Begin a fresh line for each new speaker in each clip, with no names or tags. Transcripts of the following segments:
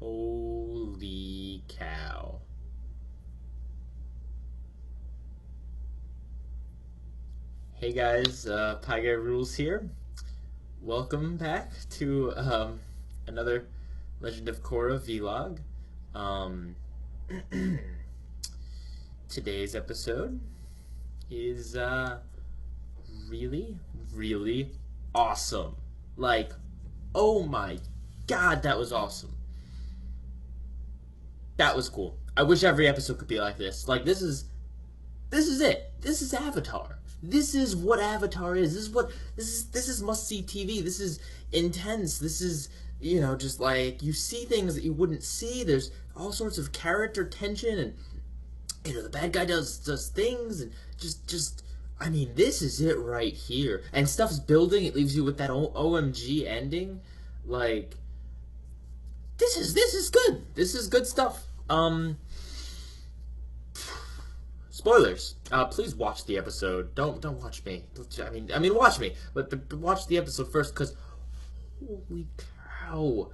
Holy cow. Hey guys, Pieguyrulz here. Welcome back to another Legend of Korra vlog. Um, Today's episode is really, really awesome. Like, oh my god, that was awesome. That was cool. I wish every episode could be like this. Like, this is it. This is Avatar. This is what Avatar is. This is must see TV. This is intense. This is, just like you see things that you wouldn't see. There's all sorts of character tension, and the bad guy does things, and just I mean, this is it right here. And stuff's building. It leaves you with that OMG ending. Like, this is good. This is good stuff. Spoilers. Please watch the episode. Don't watch me. I mean, watch me, but watch the episode first, because holy cow,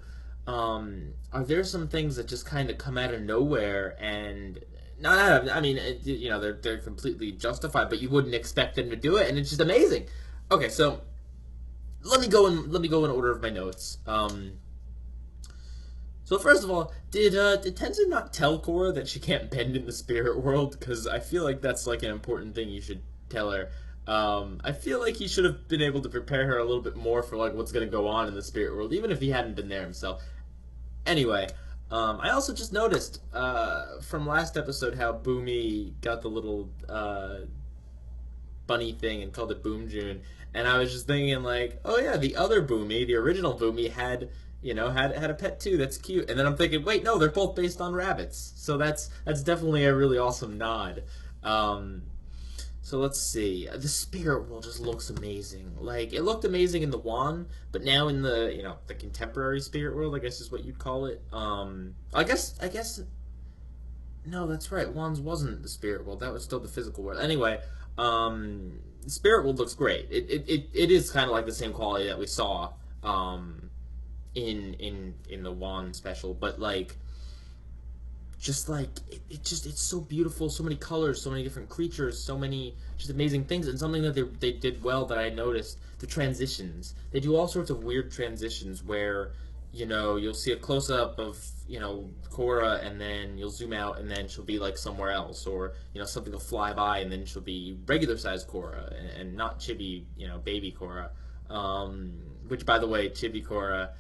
are there some things that just kind of come out of nowhere, and not I mean, they're completely justified, but you wouldn't expect them to do it, and it's just amazing. Okay, so let me go in order of my notes. So first of all, did Tenzin not tell Korra that she can't bend in the spirit world? Because I feel like that's like an important thing you should tell her. I feel like he should have been able to prepare her a little bit more for like what's gonna go on in the spirit world, even if he hadn't been there himself. Anyway, I also just noticed from last episode how Boomy got the little bunny thing and called it Boom June, and I was just thinking like, oh yeah, the other Boomy, the original Boomy, had a pet too. That's cute. And then I'm thinking, wait, no, they're both based on rabbits. So that's definitely a really awesome nod. So let's see. The spirit world just looks amazing. Like, it looked amazing in the Wan, but now in the the contemporary spirit world, I guess is what you'd call it. I guess no, that's right. Wan's wasn't the spirit world. That was still the physical world. Anyway, the spirit world looks great. It is kind of like the same quality that we saw in the Wan special, but like, just like it's so beautiful, so many colors, so many different creatures, so many just amazing things. And something that they did well that I noticed, the transitions. They do all sorts of weird transitions where you'll see a close-up of Korra, and then you'll zoom out, and then she'll be like somewhere else, or something will fly by, and then she'll be regular-sized Korra, and not chibi, baby Korra. Which, by the way, chibi Korra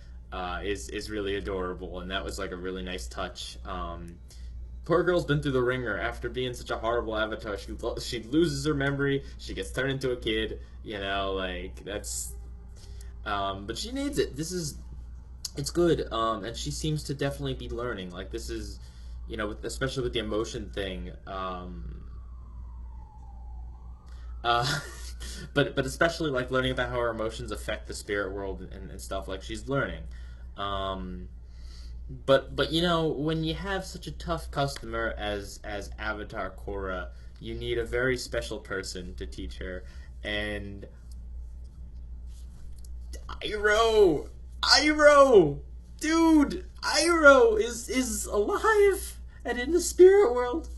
is really adorable, and that was like a really nice touch. Poor girl's been through the ringer after being such a horrible avatar. She loses her memory. She gets turned into a kid. Like, that's. But she needs it. It's good. And she seems to definitely be learning. Like, this is, especially with the emotion thing. But especially like learning about how her emotions affect the spirit world and stuff. Like, she's learning. But when you have such a tough customer as Avatar Korra, you need a very special person to teach her. And Iroh, dude, Iroh is alive and in the spirit world.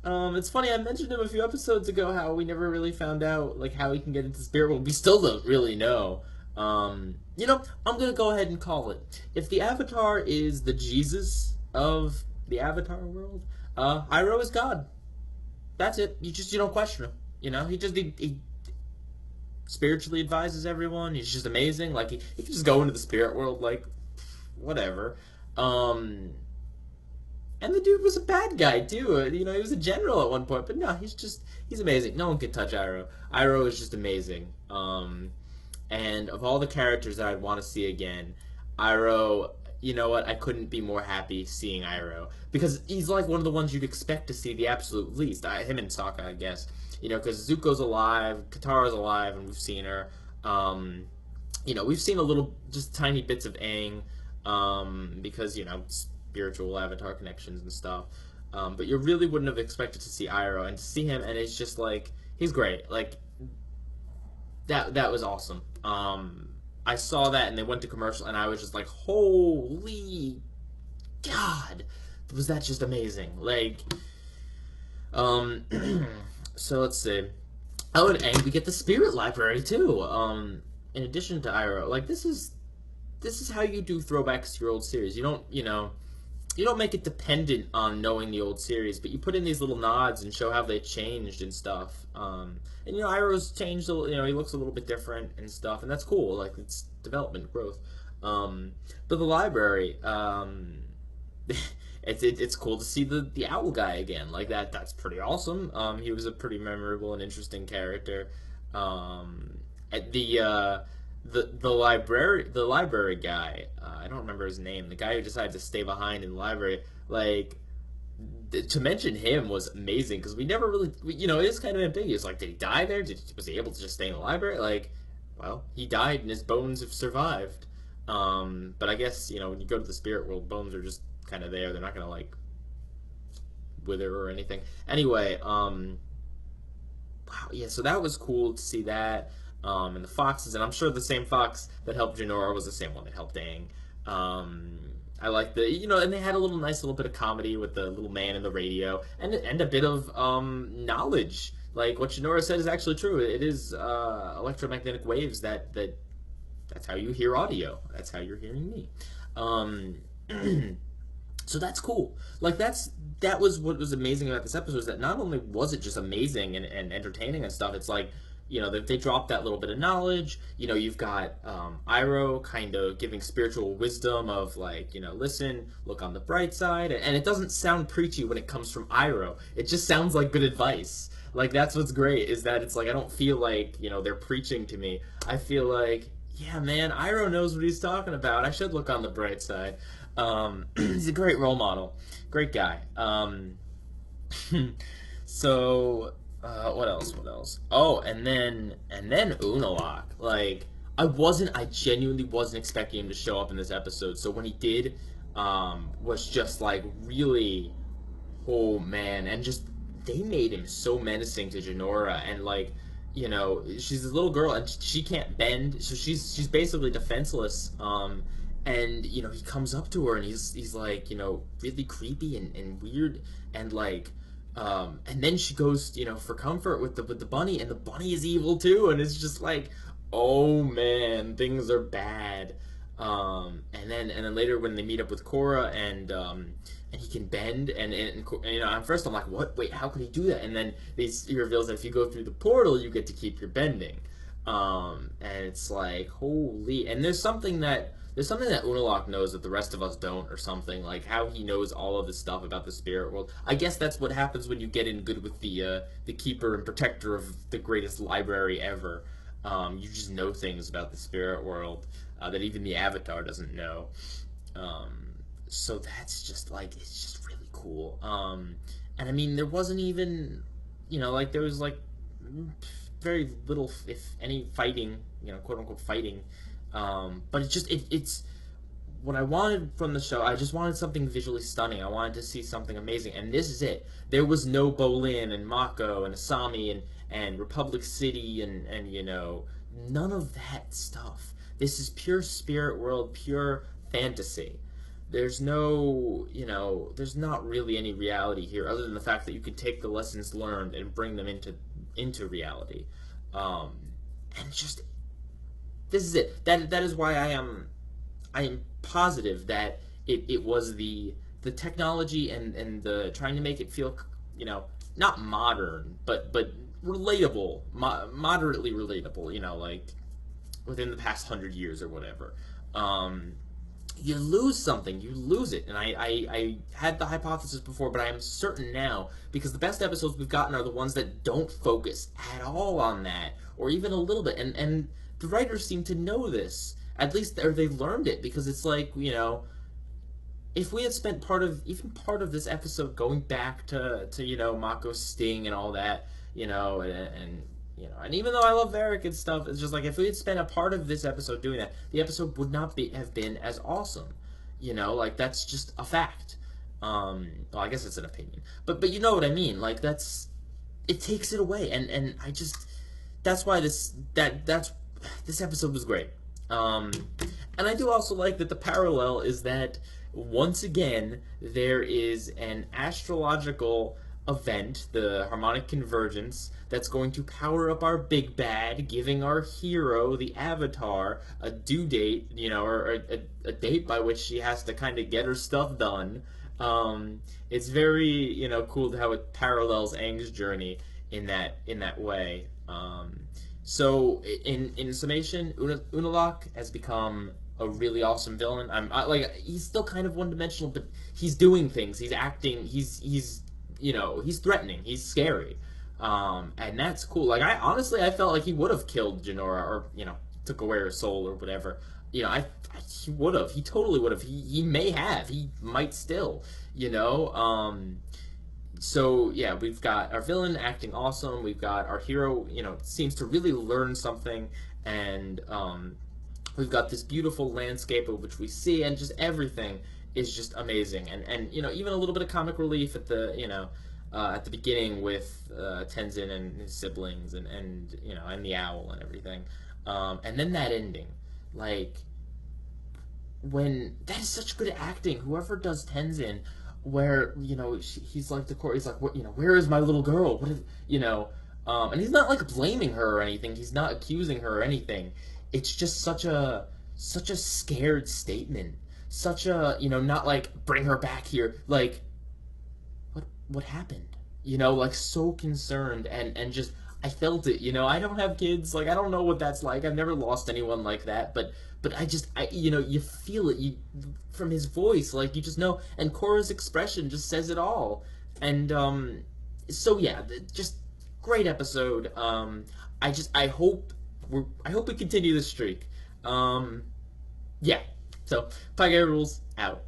It's funny, I mentioned him a few episodes ago how we never really found out like how he can get into the spirit world. We still don't really know. I'm gonna go ahead and call it. If the Avatar is the Jesus of the Avatar world, Iroh is God. That's it. You don't question him. He spiritually advises everyone. He's just amazing. Like, he can just go into the spirit world, like, whatever. And the dude was a bad guy too. He was a general at one point, but no, he's amazing. No one can touch Iroh. Iroh is just amazing. And of all the characters that I'd want to see again, Iroh, you know what? I couldn't be more happy seeing Iroh, because he's like one of the ones you'd expect to see the absolute least. Him and Sokka, I guess. Because Zuko's alive, Katara's alive, and we've seen her. We've seen a little, just tiny bits of Aang, because spiritual Avatar connections and stuff. But you really wouldn't have expected to see Iroh, and to see him, and it's just like, he's great. Like, that was awesome. I saw that, and they went to commercial, and I was just like, holy God, was that just amazing? Like, um, so let's see. Oh, and we get the spirit library too. In addition to Iroh, like this is how you do throwbacks to your old series. You don't make it dependent on knowing the old series, but you put in these little nods and show how they changed and stuff. And Iroh's changed. He looks a little bit different and stuff, and that's cool. Like it's development, growth. But the library, it's cool to see the owl guy again. Like that's pretty awesome. He was a pretty memorable and interesting character. At the library guy, I don't remember his name, the guy who decided to stay behind in the library, like, to mention him was amazing, because we never really, it is kind of ambiguous, like, did he die there, was he able to just stay in the library, like, well, he died and his bones have survived, but I guess, when you go to the spirit world, bones are just kind of there, they're not gonna, like, wither or anything. Anyway, wow, yeah, so that was cool to see that. And the foxes, and I'm sure the same fox that helped Jinora was the same one that helped Aang. I like and they had a nice little bit of comedy with the little man in the radio, and a bit of knowledge. Like what Jinora said is actually true. It is electromagnetic waves that's how you hear audio. That's how you're hearing me. So that's cool. Like that was what was amazing about this episode, is that not only was it just amazing and entertaining and stuff, it's like, they dropped that little bit of knowledge. You've got Iroh kind of giving spiritual wisdom of, like, listen, look on the bright side. And it doesn't sound preachy when it comes from Iroh. It just sounds like good advice. Like, that's what's great, is that it's like, I don't feel like, they're preaching to me. I feel like, yeah, man, Iroh knows what he's talking about. I should look on the bright side. He's a great role model. Great guy. So... what else? Oh, and then Unalaq. Like, I genuinely wasn't expecting him to show up in this episode. So when he did, was just like really, oh man, and just they made him so menacing to Jinora, and like, she's this little girl and she can't bend, so she's basically defenseless. And he comes up to her and he's like, really creepy and weird, and like. And then she goes, for comfort with the bunny, and the bunny is evil too, and it's just like, oh man, things are bad. And then later when they meet up with Korra and he can bend, and at first I'm like, what? Wait, how can he do that? And then he reveals that if you go through the portal, you get to keep your bending. And it's like, holy, and there's something that Unalaq knows that the rest of us don't, or something, like how he knows all of this stuff about the spirit world. I guess that's what happens when you get in good with the keeper and protector of the greatest library ever. You just know things about the spirit world that even the Avatar doesn't know. So that's just like, it's just really cool. And I mean, there wasn't even, like there was like very little, if any, fighting, quote unquote fighting. But it's what I wanted from the show. I just wanted something visually stunning. I wanted to see something amazing, and this is it. There was no Bolin and Mako and Asami and Republic City and none of that stuff. This is pure spirit world, pure fantasy. There's no, there's not really any reality here, other than the fact that you can take the lessons learned and bring them into reality. And just, this is it. That is why I am positive that it was the technology and the trying to make it feel, not modern, but relatable, moderately relatable, like within the past 100 years or whatever. You lose something, you lose it. And I had the hypothesis before, but I am certain now, because the best episodes we've gotten are the ones that don't focus at all on that, or even a little bit. And the writers seem to know this, at least, or they've learned it, because it's like, if we had spent part of this episode going back to Mako's sting and all that, and even though I love Varric and stuff, it's just like, if we had spent a part of this episode doing that, the episode would not have been as awesome. Like, that's just a fact. Well, I guess it's an opinion, but you know what I mean. Like, it takes it away, and I just, that's why this episode was great. And I do also like that the parallel is that once again, there is an astrological event, the harmonic convergence, that's going to power up our big bad, giving our hero, the Avatar, a due date, or a date by which she has to kind of get her stuff done. It's very, cool how it parallels Aang's journey in that way. So in summation, Unalaq has become a really awesome villain. Like, he's still kind of one dimensional, but he's doing things. He's acting. He's threatening. He's scary, and that's cool. Like, I felt like he would have killed Janora, or took away her soul or whatever. He would have. He totally would have. He may have. He might still. So yeah, we've got our villain acting awesome. We've got our hero, seems to really learn something, and we've got this beautiful landscape of which we see, and just everything is just amazing. And even a little bit of comic relief at the beginning with Tenzin and his siblings, and the owl and everything, and then that ending, like, when that is such good acting. Whoever does Tenzin, where he's like he's like, what, where is my little girl? What is, and he's not like blaming her or anything. He's not accusing her or anything. It's just such a scared statement. Such a not like, bring her back here. Like, what happened? Like, so concerned, and just, I felt it. I don't have kids. Like, I don't know what that's like. I've never lost anyone like that. But you feel it. From his voice, like, you just know. And Korra's expression just says it all. And so yeah, just great episode. I hope we continue this streak. Yeah. So Pieguyrulz out.